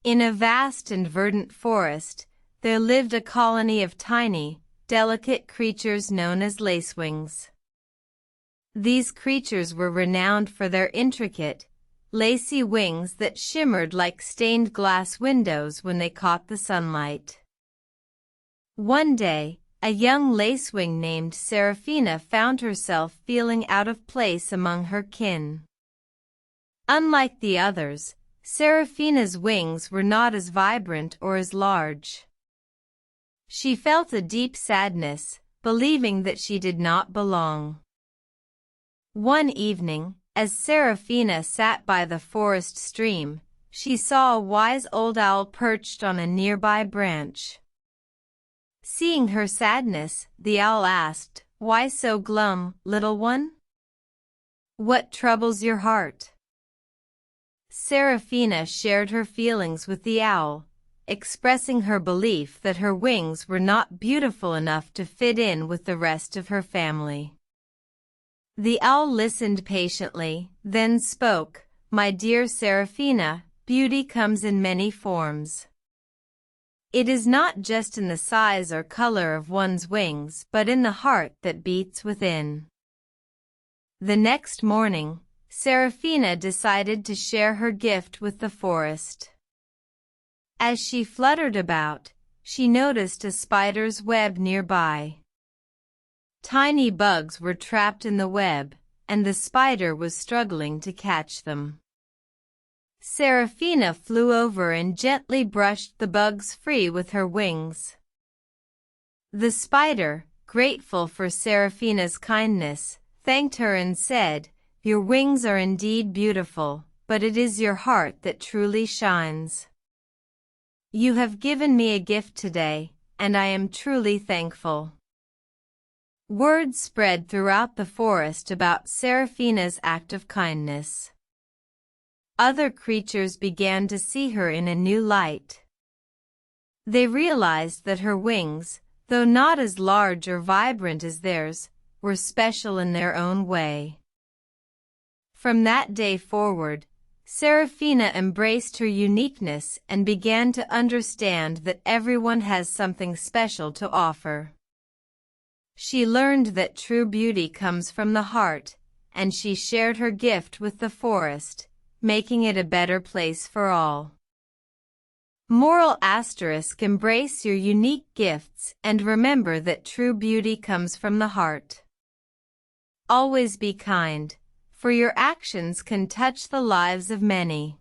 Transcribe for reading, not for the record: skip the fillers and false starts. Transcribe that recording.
In a vast and verdant forest, there lived a colony of tiny, delicate creatures known as lacewings. These creatures were renowned for their intricate, lacy wings that shimmered like stained glass windows when they caught the sunlight. One day, a young lacewing named Serafina found herself feeling out of place among her kin. Unlike the others, Serafina's wings were not as vibrant or as large. She felt a deep sadness, believing that she did not belong. One evening, as Serafina sat by the forest stream, she saw a wise old owl perched on a nearby branch. Seeing her sadness, the owl asked, "Why so glum, little one? What troubles your heart?" Serafina shared her feelings with the owl, expressing her belief that her wings were not beautiful enough to fit in with the rest of her family. The owl listened patiently, then spoke, "My dear Serafina, beauty comes in many forms. It is not just in the size or color of one's wings but in the heart that beats within." The next morning, Serafina decided to share her gift with the forest. As she fluttered about, she noticed a spider's web nearby. Tiny bugs were trapped in the web, and the spider was struggling to catch them. Serafina flew over and gently brushed the bugs free with her wings. The spider, grateful for Serafina's kindness, thanked her and said, "Your wings are indeed beautiful, but it is your heart that truly shines. You have given me a gift today, and I am truly thankful." Word spread throughout the forest about Serafina's act of kindness. Other creatures began to see her in a new light. They realized that her wings, though not as large or vibrant as theirs, were special in their own way. From that day forward, Serafina embraced her uniqueness and began to understand that everyone has something special to offer. She learned that true beauty comes from the heart, and she shared her gift with the forest, making it a better place for all. Moral asterisk: embrace your unique gifts and remember that true beauty comes from the heart. Always be kind, for your actions can touch the lives of many.